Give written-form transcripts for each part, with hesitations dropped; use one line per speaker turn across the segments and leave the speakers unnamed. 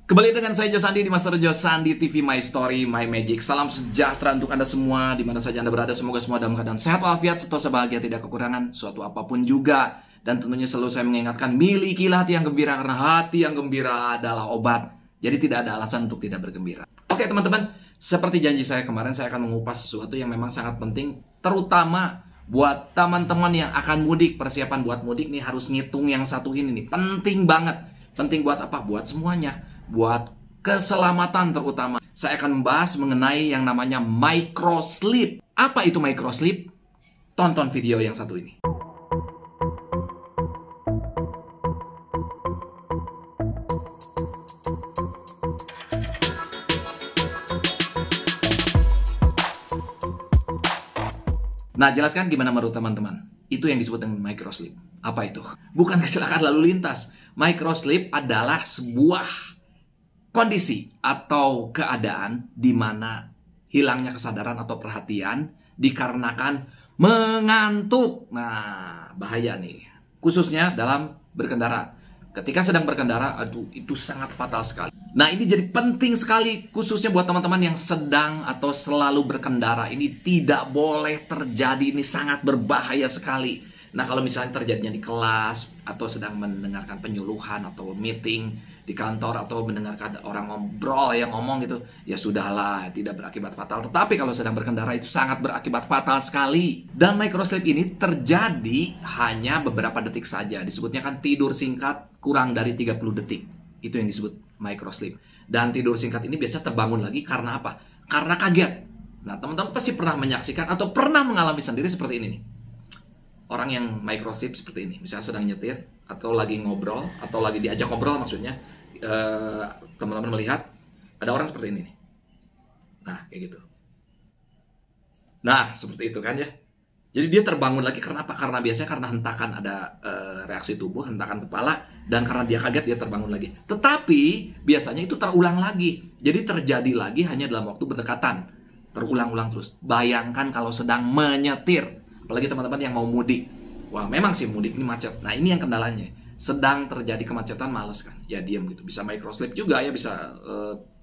Kembali dengan saya Josandi di Master Josandi TV, My Story, My Magic. Salam sejahtera untuk Anda semua, di mana saja Anda berada. Semoga semua dalam keadaan sehat walafiat, sentosa bahagia, tidak kekurangan suatu apapun juga. Dan tentunya selalu saya mengingatkan, milikilah hati yang gembira, karena hati yang gembira adalah obat. Jadi tidak ada alasan untuk tidak bergembira. Oke teman-teman, seperti janji saya kemarin, saya akan mengupas sesuatu yang memang sangat penting, terutama buat teman-teman yang akan mudik. Persiapan buat mudik nih harus ngitung yang satu ini nih, penting banget. Penting buat apa? Buat semuanya. Buat keselamatan terutama. Saya akan membahas mengenai yang namanya microsleep. Apa itu microsleep? Tonton video yang satu ini. Nah, jelaskan gimana menurut teman-teman? Itu yang disebut dengan microsleep. Apa itu? Bukan kecelakaan lalu lintas. Microsleep adalah sebuah kondisi atau keadaan di mana hilangnya kesadaran atau perhatian dikarenakan mengantuk. Nah, bahaya nih. Khususnya dalam berkendara. Ketika sedang berkendara, aduh, itu sangat fatal sekali. Nah, ini jadi penting sekali, khususnya buat teman-teman yang sedang atau selalu berkendara. Ini tidak boleh terjadi, ini sangat berbahaya sekali. Nah, kalau misalnya terjadinya di kelas, atau sedang mendengarkan penyuluhan, atau meeting di kantor, atau mendengarkan orang ngobrol yang ngomong gitu, ya sudahlah, tidak berakibat fatal. Tetapi kalau sedang berkendara, itu sangat berakibat fatal sekali. Dan microsleep ini terjadi hanya beberapa detik saja. Disebutnya kan tidur singkat kurang dari 30 detik. Itu yang disebut microsleep. Dan tidur singkat ini biasanya terbangun lagi karena apa? Karena kaget. Nah, teman-teman pasti pernah menyaksikan atau pernah mengalami sendiri seperti ini nih. Orang yang microsleep seperti ini, misalnya sedang nyetir, atau lagi ngobrol, atau lagi diajak ngobrol maksudnya, teman-teman melihat ada orang seperti ini nih. Nah, kayak gitu. Nah, seperti itu kan ya. Jadi dia terbangun lagi karena apa? Karena biasanya karena hentakan ada reaksi tubuh, hentakan kepala, dan karena dia kaget dia terbangun lagi. Tetapi biasanya itu terulang lagi. Jadi terjadi lagi hanya dalam waktu berdekatan. Terulang-ulang terus. Bayangkan kalau sedang menyetir. Apalagi teman-teman yang mau mudik. Wah, memang sih mudik ini macet. Nah, ini yang kendalanya. Sedang terjadi kemacetan, males kan. Ya diam gitu. Bisa microsleep juga ya, bisa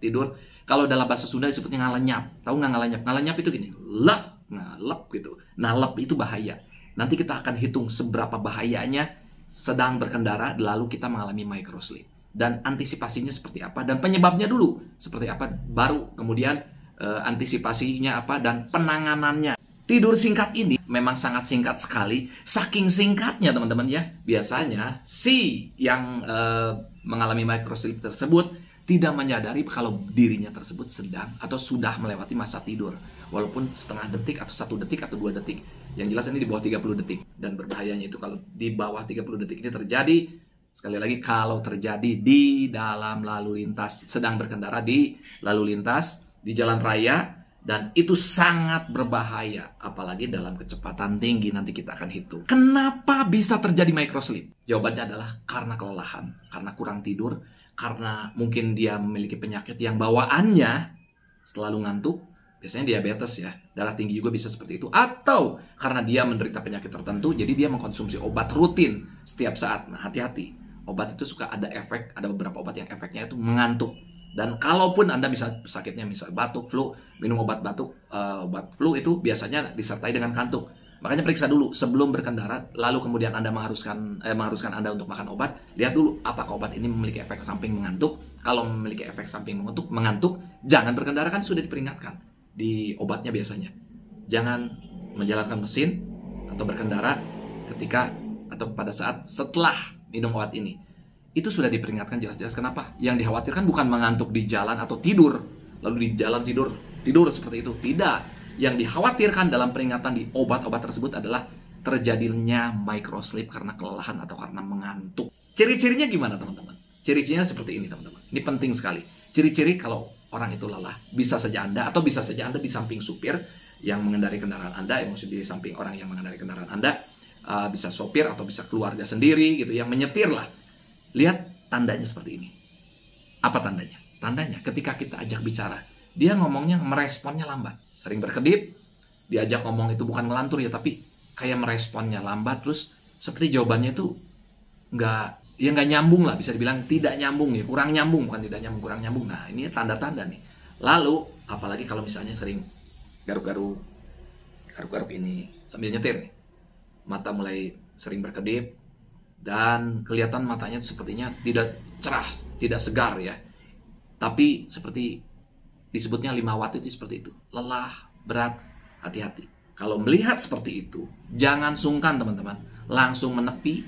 tidur. Kalau dalam bahasa Sunda disebutnya ngalenyap. Tahu nggak ngalenyap? Ngalenyap itu gini. Lep. Nah, lep gitu. Nah, lep itu bahaya. Nanti kita akan hitung seberapa bahayanya sedang berkendara lalu kita mengalami microsleep. Dan antisipasinya seperti apa, dan penyebabnya dulu seperti apa, baru kemudian antisipasinya apa dan penanganannya. Tidur singkat ini memang sangat singkat sekali. Saking singkatnya teman-teman ya, biasanya si yang mengalami microsleep tersebut tidak menyadari kalau dirinya tersebut sedang atau sudah melewati masa tidur. Walaupun setengah detik atau 1 detik atau 2 detik. Yang jelas ini di bawah 30 detik. Dan berbahayanya itu kalau di bawah 30 detik ini terjadi, sekali lagi kalau terjadi di dalam lalu lintas, sedang berkendara di lalu lintas, di jalan raya, dan itu sangat berbahaya, apalagi dalam kecepatan tinggi. Nanti kita akan hitung. Kenapa bisa terjadi microsleep? Jawabannya adalah karena kelelahan, karena kurang tidur, karena mungkin dia memiliki penyakit yang bawaannya selalu ngantuk. Biasanya diabetes ya, darah tinggi juga bisa seperti itu. Atau karena dia menderita penyakit tertentu, jadi dia mengkonsumsi obat rutin setiap saat. Nah, hati-hati. Obat itu suka ada efek, ada beberapa obat yang efeknya itu mengantuk. Dan kalaupun Anda bisa sakitnya misal batuk, flu, minum obat batuk, obat flu itu biasanya disertai dengan kantuk. Makanya periksa dulu sebelum berkendara, lalu kemudian Anda mengharuskan Anda untuk makan obat. Lihat dulu apakah obat ini memiliki efek samping mengantuk. Kalau memiliki efek samping mengantuk, jangan berkendara, kan sudah diperingatkan di obatnya biasanya. Jangan menjalankan mesin atau berkendara ketika atau pada saat setelah minum obat ini. Itu sudah diperingatkan jelas-jelas. Kenapa? Yang dikhawatirkan bukan mengantuk di jalan atau tidur, lalu di jalan tidur seperti itu. Tidak. Yang dikhawatirkan dalam peringatan di obat-obat tersebut adalah terjadinya microsleep karena kelelahan atau karena mengantuk. Ciri-cirinya gimana teman-teman? Ciri-cirinya seperti ini teman-teman. Ini penting sekali. Ciri-ciri kalau orang itu lelah. Bisa saja Anda atau bisa saja Anda di samping supir yang mengendarai kendaraan Anda, maksudnya di samping orang yang mengendarai kendaraan Anda, bisa sopir atau bisa keluarga sendiri gitu yang menyetir lah. Lihat tandanya seperti ini. Apa tandanya? Tandanya ketika kita ajak bicara, dia ngomongnya meresponnya lambat. Sering berkedip, diajak ngomong itu bukan ngelantur ya, tapi kayak meresponnya lambat, terus seperti jawabannya itu nggak ya nggak nyambung lah, bisa dibilang tidak nyambung ya, kurang nyambung, bukan tidak nyambung, kurang nyambung. Nah ini tanda-tanda nih. Lalu apalagi kalau misalnya sering garuk-garuk ini sambil nyetir nih, mata mulai sering berkedip dan kelihatan matanya sepertinya tidak cerah, tidak segar ya, tapi seperti disebutnya 5 watt itu seperti itu, lelah, berat. Hati-hati kalau melihat seperti itu, jangan sungkan teman-teman, langsung menepi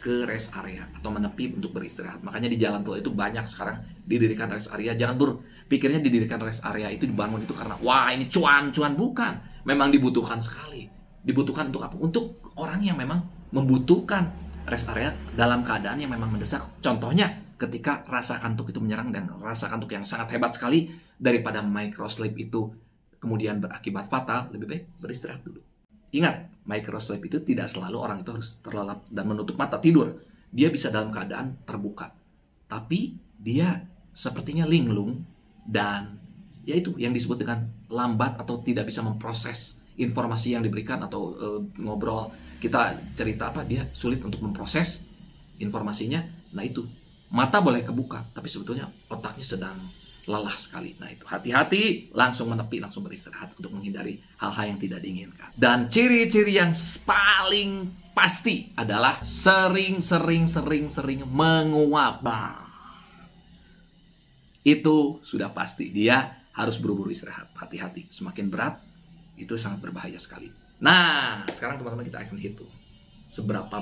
ke rest area atau menepi untuk beristirahat. Makanya di jalan tol itu banyak sekarang didirikan rest area. Jangan berpikirnya didirikan rest area itu dibangun itu karena wah ini cuan-cuan, bukan. Memang dibutuhkan sekali. Dibutuhkan untuk apa? Untuk orang yang memang membutuhkan rest area dalam keadaan yang memang mendesak. Contohnya ketika rasa kantuk itu menyerang, dan rasa kantuk yang sangat hebat sekali, daripada microsleep itu kemudian berakibat fatal, lebih baik beristirahat dulu. Ingat, microsleep itu tidak selalu orang itu harus terlelap dan menutup mata tidur. Dia bisa dalam keadaan terbuka, tapi dia sepertinya linglung dan yaitu yang disebut dengan lambat atau tidak bisa memproses informasi yang diberikan, atau ngobrol kita cerita apa, dia sulit untuk memproses informasinya. Nah itu, mata boleh kebuka tapi sebetulnya otaknya sedang lelah sekali. Nah itu, hati-hati, langsung menepi, langsung beristirahat untuk menghindari hal-hal yang tidak diinginkan. Dan ciri-ciri yang paling pasti adalah sering menguap. Itu sudah pasti, dia harus buru-buru istirahat. Hati-hati, semakin berat itu sangat berbahaya sekali. Nah, sekarang teman-teman kita akan hitung seberapa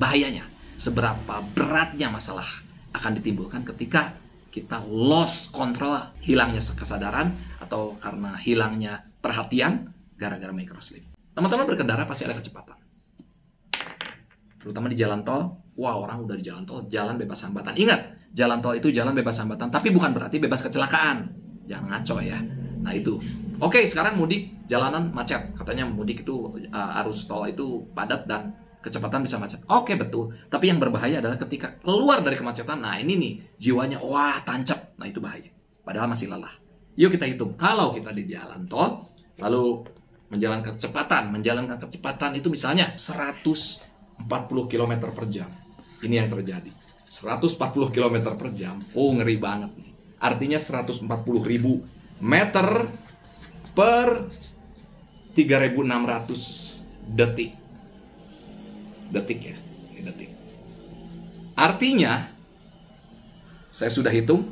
bahayanya, seberapa beratnya masalah akan ditimbulkan ketika kita lost control, hilangnya kesadaran, atau karena hilangnya perhatian gara-gara microsleep. Teman-teman berkendara pasti ada kecepatan, terutama di jalan tol. Wah, orang udah di jalan tol, jalan bebas hambatan. Ingat, jalan tol itu jalan bebas hambatan, tapi bukan berarti bebas kecelakaan. Jangan ngaco ya. Nah itu. Oke, sekarang mudik, jalanan macet. Katanya mudik itu arus tol itu padat dan kecepatan bisa macet. Oke, betul. Tapi yang berbahaya adalah ketika keluar dari kemacetan. Nah ini nih, jiwanya wah tancap. Nah itu bahaya. Padahal masih lelah. Yuk kita hitung. Kalau kita di jalan tol, lalu menjalankan kecepatan itu misalnya 140 km per jam. Ini yang terjadi. 140 km per jam. Oh, ngeri banget nih. Artinya 140.000 meter per 3.600 detik. Detik ya, ini detik. Artinya, saya sudah hitung,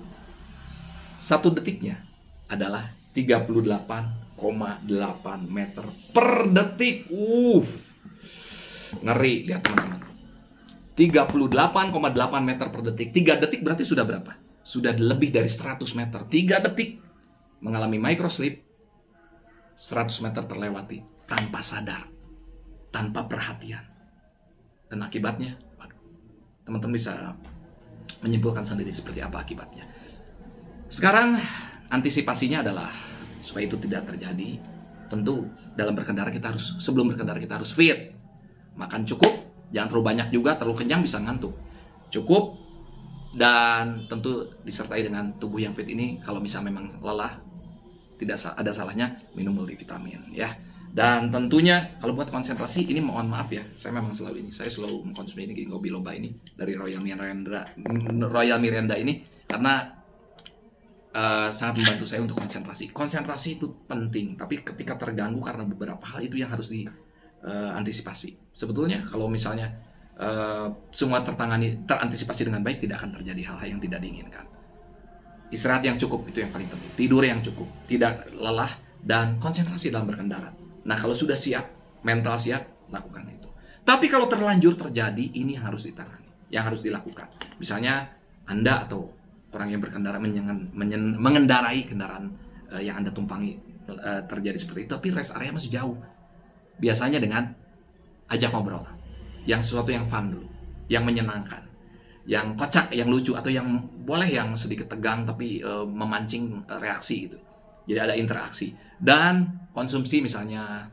1 detiknya adalah 38,8 meter per detik. Ngeri, lihat teman-teman. 38,8 meter per detik. 3 detik berarti sudah berapa? Sudah lebih dari 100 meter. 3 detik mengalami microsleep, 100 meter terlewati tanpa sadar, tanpa perhatian. Dan akibatnya, waduh, teman-teman bisa menyimpulkan sendiri seperti apa akibatnya. Sekarang antisipasinya adalah supaya itu tidak terjadi. Tentu dalam berkendara kita harus, sebelum berkendara kita harus fit. Makan cukup, jangan terlalu banyak juga, terlalu kenyang bisa ngantuk. Cukup, dan tentu disertai dengan tubuh yang fit ini. Kalau misalnya memang lelah, tidak ada salahnya minum multivitamin ya. Dan tentunya kalau buat konsentrasi ini, mohon maaf ya, saya memang selalu mengkonsumsi ini, Ginkgo biloba ini dari Royal Miranda ini, karena sangat membantu saya untuk konsentrasi. Konsentrasi itu penting, tapi ketika terganggu karena beberapa hal itu yang harus diantisipasi. Sebetulnya kalau misalnya semua terantisipasi dengan baik, tidak akan terjadi hal-hal yang tidak diinginkan. Istirahat yang cukup itu yang paling penting, tidur yang cukup, tidak lelah, dan konsentrasi dalam berkendara. Nah, kalau sudah siap, mental siap, lakukan itu. Tapi kalau terlanjur terjadi, ini yang harus ditangani, yang harus dilakukan. Misalnya, Anda atau orang yang berkendara mengendarai kendaraan yang Anda tumpangi terjadi seperti itu, tapi rest area masih jauh. Biasanya dengan ajak ngobrol, yang sesuatu yang fun dulu, yang menyenangkan, yang kocak, yang lucu, atau yang boleh yang sedikit tegang tapi memancing reaksi gitu. Jadi ada interaksi. Dan konsumsi misalnya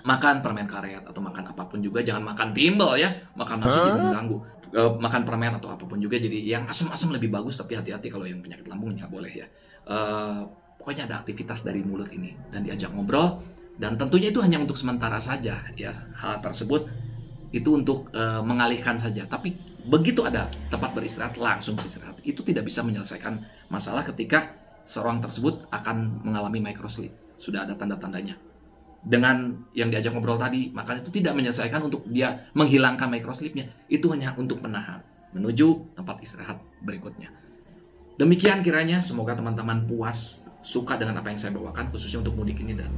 makan permen karet atau makan apapun juga, jangan makan timbel ya, makan nasi juga mengganggu. Makan permen atau apapun juga, jadi yang asam-asam lebih bagus, tapi hati-hati kalau yang penyakit lambung nggak boleh ya. Pokoknya ada aktivitas dari mulut ini dan diajak ngobrol, dan tentunya itu hanya untuk sementara saja ya. Hal tersebut itu untuk mengalihkan saja, tapi begitu ada tempat beristirahat, langsung beristirahat. Itu tidak bisa menyelesaikan masalah ketika seorang tersebut akan mengalami microsleep. Sudah ada tanda-tandanya. Dengan yang diajak ngobrol tadi, maka itu tidak menyelesaikan untuk dia menghilangkan microsleepnya. Itu hanya untuk menahan, menuju tempat istirahat berikutnya. Demikian kiranya, semoga teman-teman puas, suka dengan apa yang saya bawakan, khususnya untuk mudik ini. Dan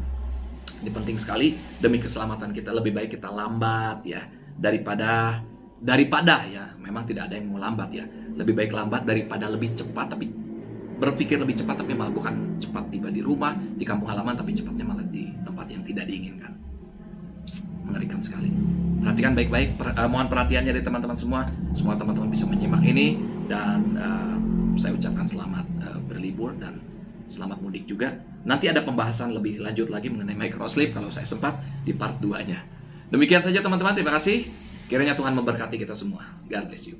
ini penting sekali, demi keselamatan kita. Lebih baik kita lambat ya, daripada ya, memang tidak ada yang mau lambat ya. Lebih baik lambat daripada lebih cepat, tapi berpikir lebih cepat tapi malah bukan cepat tiba di rumah, di kampung halaman, tapi cepatnya malah di tempat yang tidak diinginkan. Mengerikan sekali. Perhatikan baik-baik, mohon perhatiannya dari teman-teman semua. Semua teman-teman bisa menyimak ini, dan saya ucapkan selamat berlibur dan selamat mudik juga. Nanti ada pembahasan lebih lanjut lagi mengenai microsleep kalau saya sempat di part 2-nya. Demikian saja teman-teman, terima kasih. Kiranya Tuhan memberkati kita semua. God bless you.